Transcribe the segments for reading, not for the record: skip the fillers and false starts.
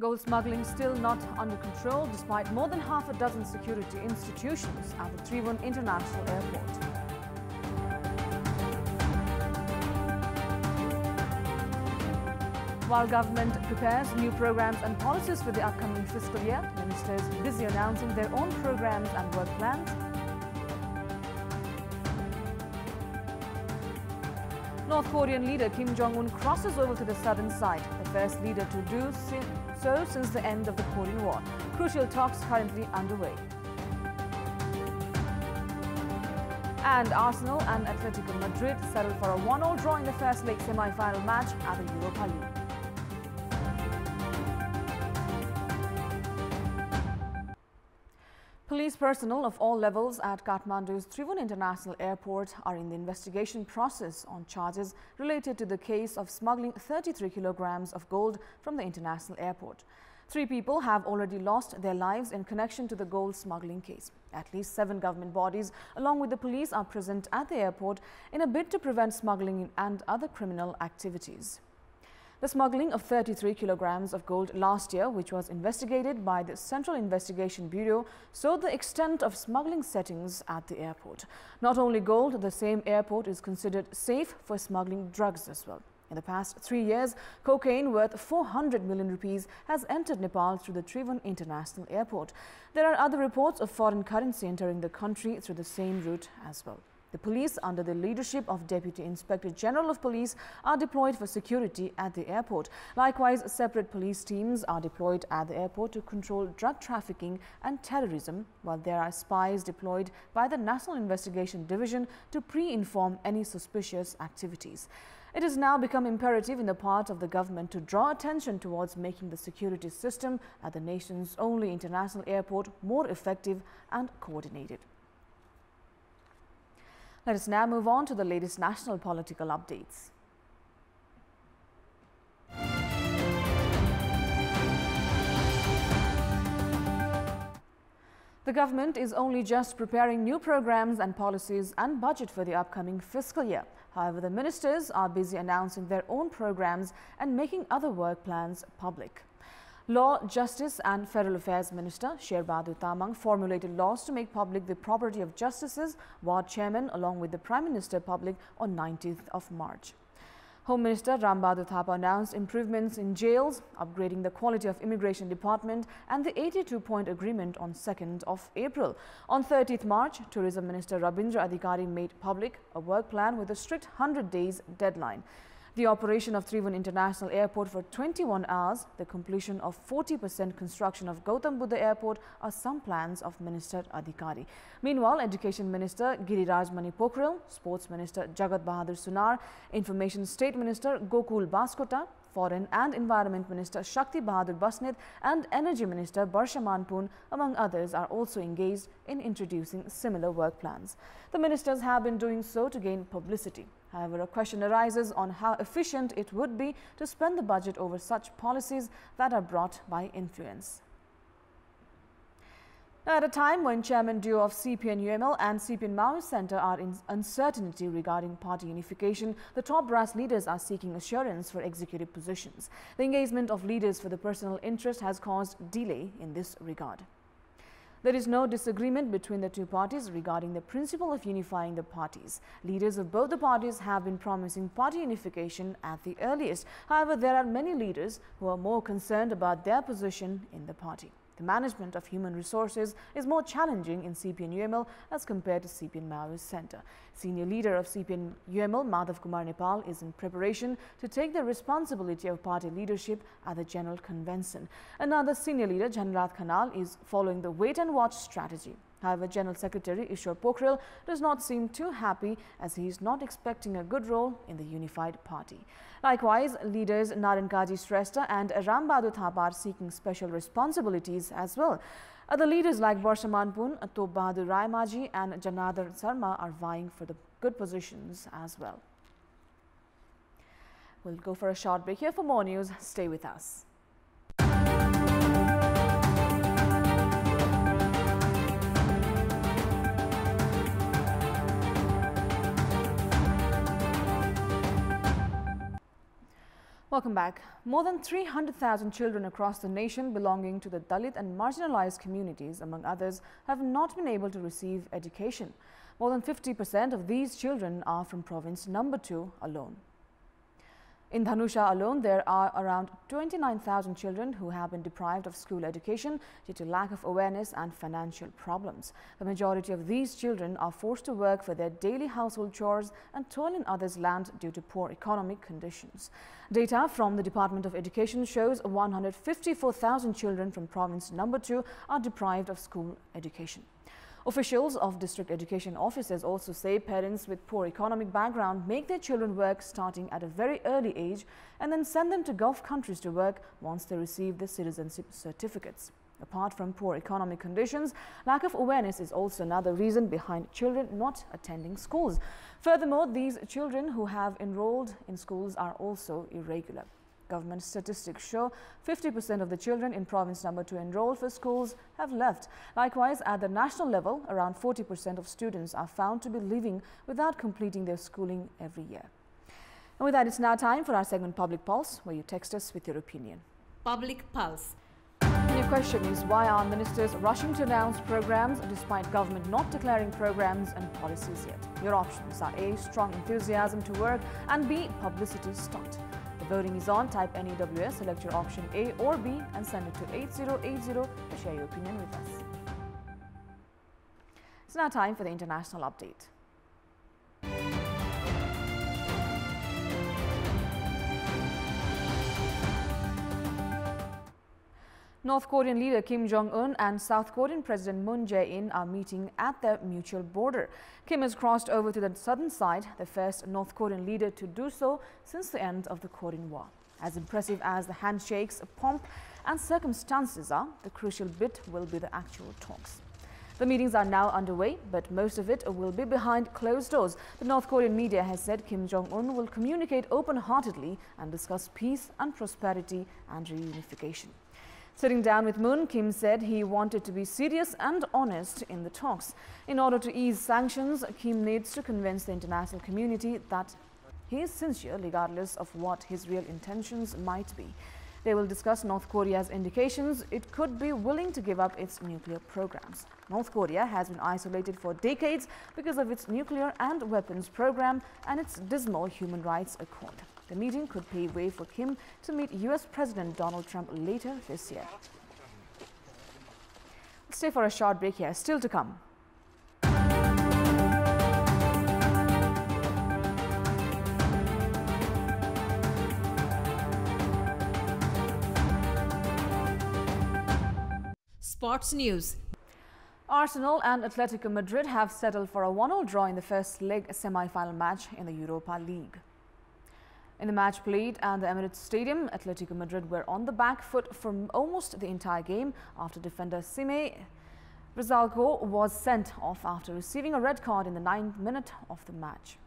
Gold smuggling still not under control despite more than half a dozen security institutions at the Trivandrum International Airport. While government prepares new programs and policies for the upcoming fiscal year, ministers busy announcing their own programs and work plans. North Korean leader Kim Jong-un crosses over to the southern side, the first leader to do so since the end of the Korean War. Crucial talks currently underway. And Arsenal and Atletico Madrid settled for a 1-1 draw in the first leg semi-final match at the Europa League. Police personnel of all levels at Kathmandu's Trivandrum International Airport are in the investigation process on charges related to the case of smuggling 33 kilograms of gold from the international airport. 3 people have already lost their lives in connection to the gold smuggling case. At least 7 government bodies along with the police are present at the airport in a bid to prevent smuggling and other criminal activities. The smuggling of 33 kilograms of gold last year, which was investigated by the Central Investigation Bureau, showed the extent of smuggling settings at the airport. Not only gold, the same airport is considered safe for smuggling drugs as well. In the past 3 years, cocaine worth 400 million rupees has entered Nepal through the Trivandrum International Airport. There are other reports of foreign currency entering the country through the same route as well. The police, under the leadership of Deputy Inspector General of Police, are deployed for security at the airport. Likewise, separate police teams are deployed at the airport to control drug trafficking and terrorism, while there are spies deployed by the National Investigation Division to pre-inform any suspicious activities. It has now become imperative in the part of the government to draw attention towards making the security system at the nation's only international airport more effective and coordinated. Let us now move on to the latest national political updates. The government is only just preparing new programs and policies and budget for the upcoming fiscal year. However, the ministers are busy announcing their own programs and making other work plans public. Law, Justice and Federal Affairs Minister Sher Bahadur Tamang formulated laws to make public the property of justices, ward chairmen along with the Prime Minister public on 19th of March. Home Minister Ram Bahadur Thapa announced improvements in jails, upgrading the quality of Immigration Department and the 82-point agreement on 2nd of April. On 30th March, Tourism Minister Rabindra Adhikari made public a work plan with a strict 100 days deadline. The operation of Trivandrum International Airport for 21 hours, the completion of 40% construction of Gautam Buddha Airport are some plans of Minister Adhikari. Meanwhile, Education Minister Giriraj Mani Pokhrel, Sports Minister Jagat Bahadur Sunar, Information State Minister Gokul Baskota, Foreign and Environment Minister Shakti Bahadur Basnet and Energy Minister Barsha Manpun, among others, are also engaged in introducing similar work plans. The ministers have been doing so to gain publicity. However, a question arises on how efficient it would be to spend the budget over such policies that are brought by influence. Now, at a time when Chairman duo of CPN-UML and CPN-Maoist Centre are in uncertainty regarding party unification, the top brass leaders are seeking assurance for executive positions. The engagement of leaders for the personal interest has caused delay in this regard. There is no disagreement between the two parties regarding the principle of unifying the parties. Leaders of both the parties have been promising party unification at the earliest. However, there are many leaders who are more concerned about their position in the party. The management of human resources is more challenging in CPN-UML as compared to CPN-Maoist Centre. Senior leader of CPN-UML, Madhav Kumar Nepal, is in preparation to take the responsibility of party leadership at the General Convention. Another senior leader, Janrat Khanal, is following the wait-and-watch strategy. However, General Secretary Ishwar Pokhrel does not seem too happy as he is not expecting a good role in the unified party. Likewise, leaders Naren Kaji Shrestha and Ram Bahadur Thapa are seeking special responsibilities as well. Other leaders like Barsha Manpun, Top Bahadur Rai Maji and Janardhan Sarma are vying for the good positions as well. We'll go for a short break here. For more news, stay with us. Welcome back. More than 300,000 children across the nation belonging to the Dalit and marginalized communities, among others, have not been able to receive education. More than 50% of these children are from province number 2 alone. In Dhanusha alone, there are around 29,000 children who have been deprived of school education due to lack of awareness and financial problems. The majority of these children are forced to work for their daily household chores and toil in others' land due to poor economic conditions. Data from the Department of Education shows 154,000 children from province number 2 are deprived of school education. Officials of district education offices also say parents with poor economic background make their children work starting at a very early age and then send them to Gulf countries to work once they receive their citizenship certificates. Apart from poor economic conditions, lack of awareness is also another reason behind children not attending schools. Furthermore, these children who have enrolled in schools are also irregular. Government statistics show 50% of the children in province number 2 enrolled for schools have left. Likewise, at the national level, around 40% of students are found to be leaving without completing their schooling every year. And with that, it's now time for our segment Public Pulse, where you text us with your opinion. Public Pulse. And your question is, why are ministers rushing to announce programs despite government not declaring programs and policies yet? Your options are A, strong enthusiasm to work, and B, publicity stunt. The voting is on. Type NEWS, select your option A or B and send it to 8080 to share your opinion with us. It's now time for the international update. North Korean leader Kim Jong-un and South Korean President Moon Jae-in are meeting at their mutual border. Kim has crossed over to the southern side, the first North Korean leader to do so since the end of the Korean War. As impressive as the handshakes, pomp and circumstances are, the crucial bit will be the actual talks. The meetings are now underway, but most of it will be behind closed doors. The North Korean media has said Kim Jong-un will communicate open-heartedly and discuss peace and prosperity and reunification. Sitting down with Moon, Kim said he wanted to be serious and honest in the talks. In order to ease sanctions, Kim needs to convince the international community that he is sincere regardless of what his real intentions might be. They will discuss North Korea's indications it could be willing to give up its nuclear programs. North Korea has been isolated for decades because of its nuclear and weapons program and its dismal human rights accord. The meeting could pave way for Kim to meet US President Donald Trump later this year. Let's stay for a short break here. Still to come. Sports news. Arsenal and Atletico Madrid have settled for a 1-1 draw in the first leg semi-final match in the Europa League. In the match played at the Emirates Stadium, Atletico Madrid were on the back foot for almost the entire game after defender Sime Rizalco was sent off after receiving a red card in the 9th minute of the match.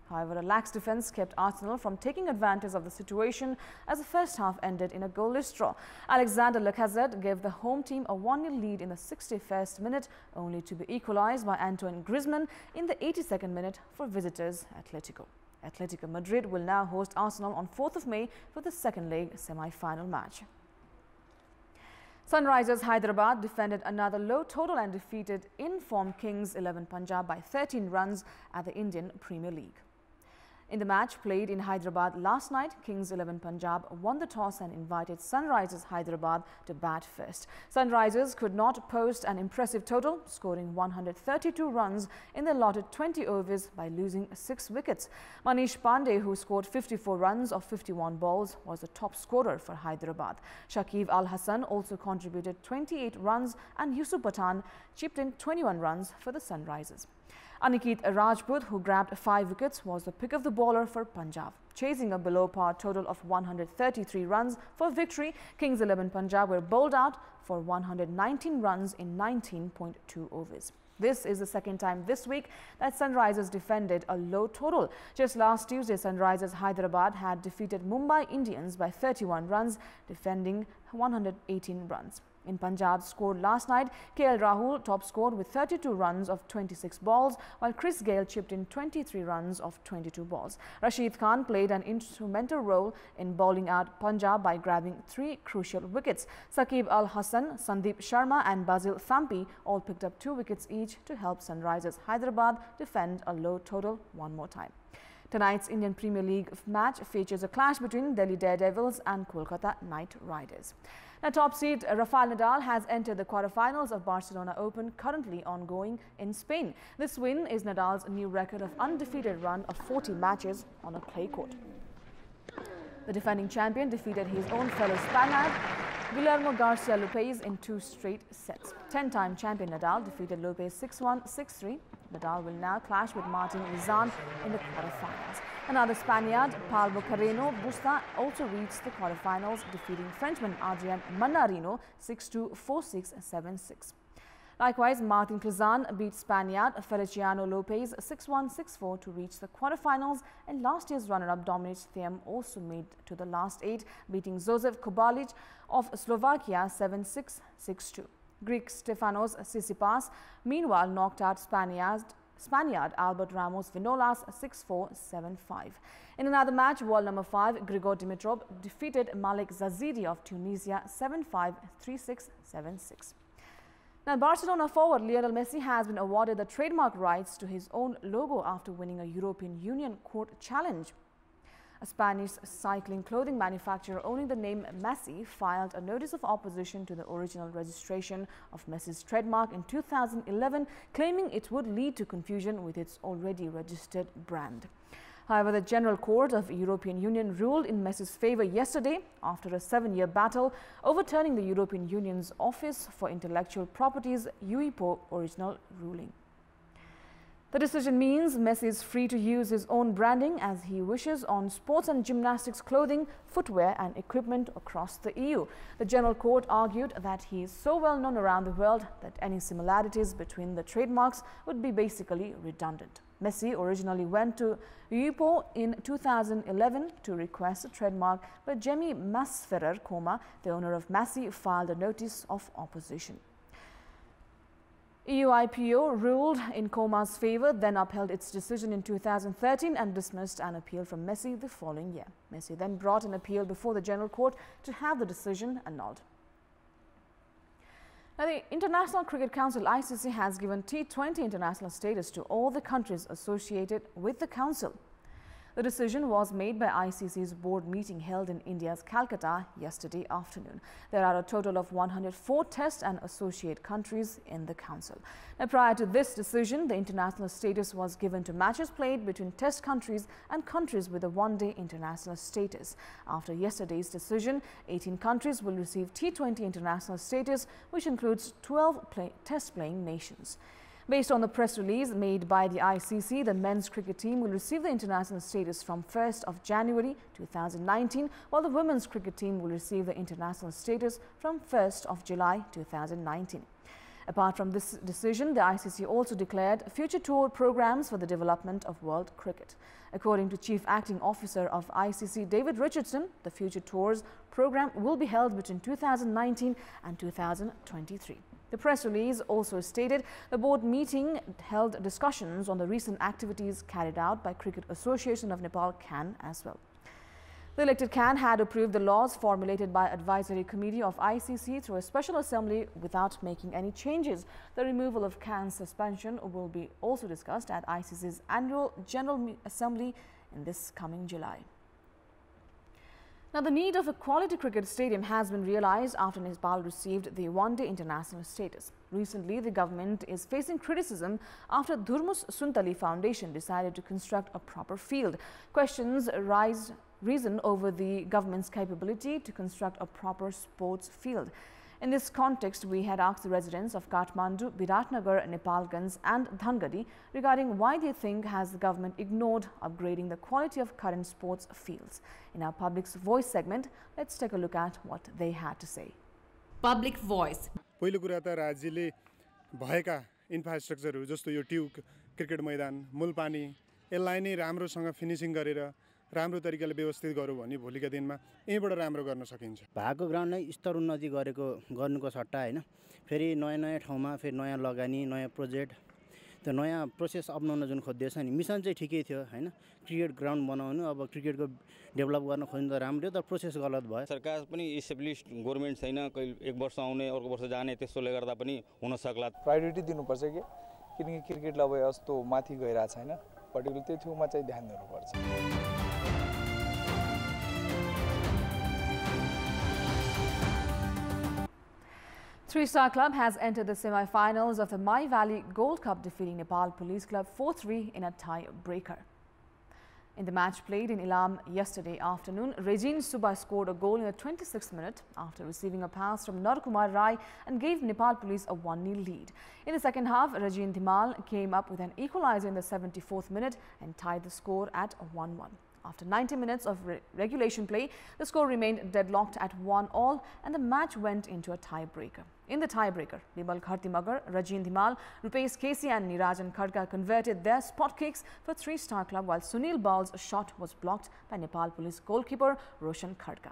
However, a lax defence kept Arsenal from taking advantage of the situation as the first half ended in a goalless draw. Alexander Lacazette gave the home team a 1-0 lead in the 61st minute, only to be equalised by Antoine Griezmann in the 82nd minute for visitors Atletico. Atletico Madrid will now host Arsenal on 4th of May for the second leg semi-final match. Sunrisers Hyderabad defended another low total and defeated in-form Kings 11 Punjab by 13 runs at the Indian Premier League. In the match played in Hyderabad last night, Kings 11 Punjab won the toss and invited Sunrisers Hyderabad to bat first. Sunrisers could not post an impressive total, scoring 132 runs in the allotted 20 overs by losing 6 wickets. Manish Pandey, who scored 54 runs of 51 balls, was the top scorer for Hyderabad. Shakib Al Hassan also contributed 28 runs and Yusuf Pathan chipped in 21 runs for the Sunrisers. Aniket Rajput, who grabbed 5 wickets, was the pick of the bowler for Punjab. Chasing a below-par total of 133 runs for victory, Kings 11 Punjab were bowled out for 119 runs in 19.2 overs. This is the second time this week that Sunrisers defended a low total. Just last Tuesday, Sunrisers Hyderabad had defeated Mumbai Indians by 31 runs, defending 118 runs. In Punjab's scored last night, KL Rahul top scored with 32 runs of 26 balls, while Chris Gayle chipped in 23 runs of 22 balls. Rashid Khan played an instrumental role in bowling out Punjab by grabbing 3 crucial wickets. Saqib Al Hasan, Sandeep Sharma and Basil Thampi all picked up 2 wickets each to help Sunrisers Hyderabad defend a low total one more time. Tonight's Indian Premier League match features a clash between Delhi Daredevils and Kolkata Knight Riders. Now, top seed Rafael Nadal has entered the quarterfinals of Barcelona Open, currently ongoing in Spain. This win is Nadal's new record of undefeated run of 40 matches on a clay court. The defending champion defeated his own fellow Spaniard, Guillermo Garcia Lopez, in 2 straight sets. 10-time champion Nadal defeated Lopez 6-1, 6-3. Nadal will now clash with Martin Rizan in the quarterfinals. Another Spaniard, Pablo Carreno Busta, also reached the quarterfinals, defeating Frenchman Adrian Mannarino 6-2, 4-6, 7-6. Likewise, Martin Klizan beat Spaniard Feliciano Lopez 6-1, 6-4 to reach the quarterfinals, and last year's runner-up Dominic Thiem also made to the last 8, beating Josef Kobalic of Slovakia 7-6, 6-2. Greek Stefanos Tsitsipas meanwhile knocked out Spaniard Albert Ramos Vinolas 6-4, 7-5. In another match, world number 5 Grigor Dimitrov defeated Malik Zazidi of Tunisia 7-5, 3-6, 7-6. Now, Barcelona forward Lionel Messi has been awarded the trademark rights to his own logo after winning a European Union court challenge. A Spanish cycling clothing manufacturer owning the name Messi filed a notice of opposition to the original registration of Messi's trademark in 2011, claiming it would lead to confusion with its already registered brand. However, the General Court of the European Union ruled in Messi's favor yesterday after a 7-year battle, overturning the European Union's Office for Intellectual Property's EUIPO original ruling. The decision means Messi is free to use his own branding as he wishes on sports and gymnastics clothing, footwear and equipment across the EU. The General Court argued that he is so well known around the world that any similarities between the trademarks would be basically redundant. Messi originally went to EUIPO in 2011 to request a trademark, but Jemmy Masferrer Koma, the owner of Messi, filed a notice of opposition. EUIPO ruled in Coma's favor, then upheld its decision in 2013 and dismissed an appeal from Messi the following year. Messi then brought an appeal before the General Court to have the decision annulled. Now, the International Cricket Council (ICC) has given T20 international status to all the countries associated with the council. The decision was made by ICC's board meeting held in India's Calcutta yesterday afternoon. There are a total of 104 test and associate countries in the council. Now, prior to this decision, the international status was given to matches played between test countries and countries with a one-day international status. After yesterday's decision, 18 countries will receive T20 international status, which includes 12 test-playing nations. Based on the press release made by the ICC, the men's cricket team will receive the international status from 1st of January 2019, while the women's cricket team will receive the international status from 1st of July 2019. Apart from this decision, the ICC also declared future tour programs for the development of world cricket. According to Chief Acting Officer of ICC David Richardson, the future tours program will be held between 2019 and 2023. The press release also stated the board meeting held discussions on the recent activities carried out by Cricket Association of Nepal (CAN) as well. The elected CAN had approved the laws formulated by Advisory Committee of ICC through a special assembly without making any changes. The removal of CAN's suspension will be also discussed at ICC's annual General Assembly in this coming July. Now, the need of a quality cricket stadium has been realized after Nepal received the one-day international status. Recently, the government is facing criticism after Dhurmus Suntali Foundation decided to construct a proper field. Questions risen over the government's capability to construct a proper sports field. In this context, we had asked the residents of Kathmandu, Biratnagar, Nepalganj and Dhangadi regarding why they think has the government ignored upgrading the quality of current sports fields. In our Public's Voice segment, let's take a look at what they had to say. Public Voice. पहिलो कुरा त राज्यले भएका इन्फ्रास्ट्रक्चरहरू जस्तो यो tube cricket मैदान मूल पानी यसलाई नै राम्रोसँग फिनिशिङ गरेर राम्रो तरिकाले व्यवस्थित गरौँ भने भोलिका दिनमा यहीँबाट राम्रो गर्न सकिन्छ। भएको ग्राउन्ड नै स्तर उन्नति गर्नुको सट्टा हैन फेरि नयाँ ठाउँमा फेरि नयाँ लगानी नयाँ प्रोजेक्ट त्यो नयाँ प्रोसेस अपनाउन जुन खोज्दैछ नि मिसन चाहिँ ठिकै थियो हैन क्रिकेट ग्राउन्ड बनाउनु अब क्रिकेटको डेभलप गर्न खोज्नु त राम्रो तर प्रोसेस गलत भयो। सरकार पनि इस्टेब्लिस्ड गभर्नमेन्ट छैन कहिले एक वर्ष आउने अर्को वर्ष जाने त्यसोले गर्दा पनि हुन सक्ला। प्रायोरिटी दिनुपर्छ कि किनकि क्रिकेटलाई अब यस्तो माथि गइरहेको छैन पर्टिकुलर त्यो ठाउँमा चाहिँ ध्यान दिनुपर्छ। Three-Star Club has entered the semi-finals of the My Valley Gold Cup, defeating Nepal Police Club 4-3 in a tie-breaker. In the match played in Ilam yesterday afternoon, Regine Suba scored a goal in the 26th minute after receiving a pass from Narkumar Rai and gave Nepal Police a 1-0 lead. In the second half, Regine Dhimal came up with an equalizer in the 74th minute and tied the score at 1-1. After 90 minutes of regulation play, the score remained deadlocked at 1-1 and the match went into a tie-breaker. In the tie-breaker, Bimal Khartimagar, Rajin Dhimal, Rupesh Kesi and Nirajan Khadka converted their spot kicks for Three-Star Club, while Sunil Bal's shot was blocked by Nepal Police goalkeeper Roshan Khadka.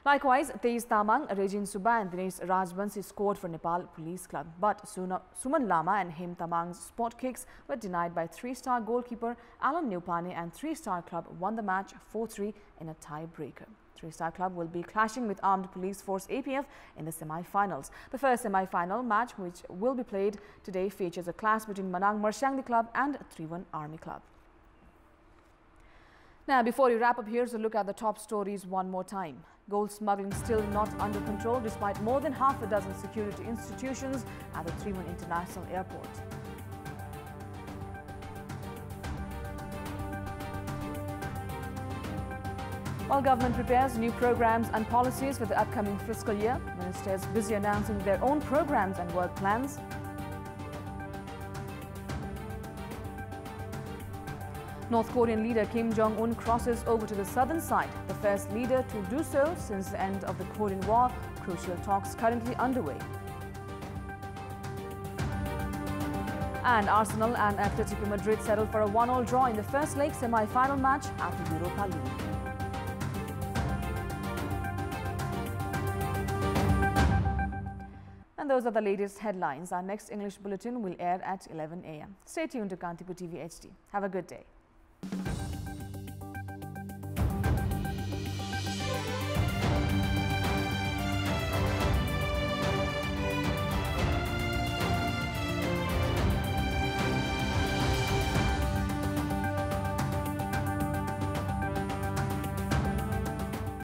Likewise, Teiz Tamang, Regine Suba and Dinesh Rajbansi scored for Nepal Police Club, but Suman Lama and Him Tamang's spot kicks were denied by Three-Star goalkeeper Alan Newpane, and Three-Star Club won the match 4-3 in a tie-breaker. Three-Star Club will be clashing with Armed Police Force APF in the semi-finals. The first semi-final match, which will be played today, features a clash between Manang Marshangdi Club and Tribhuvan Army Club. Now, before we wrap up, here's a look at the top stories one more time. Gold smuggling still not under control despite more than half a dozen security institutions at the Tribhuvan International Airport. While government prepares new programs and policies for the upcoming fiscal year, ministers busy announcing their own programs and work plans. North Korean leader Kim Jong-un crosses over to the southern side, the first leader to do so since the end of the Korean War. Crucial talks currently underway. And Arsenal and Atletico Madrid settled for a 1-1 draw in the first leg semi-final match at the Europa League. And those are the latest headlines. Our next English bulletin will air at 11 a.m. Stay tuned to Kantipur TV HD. Have a good day.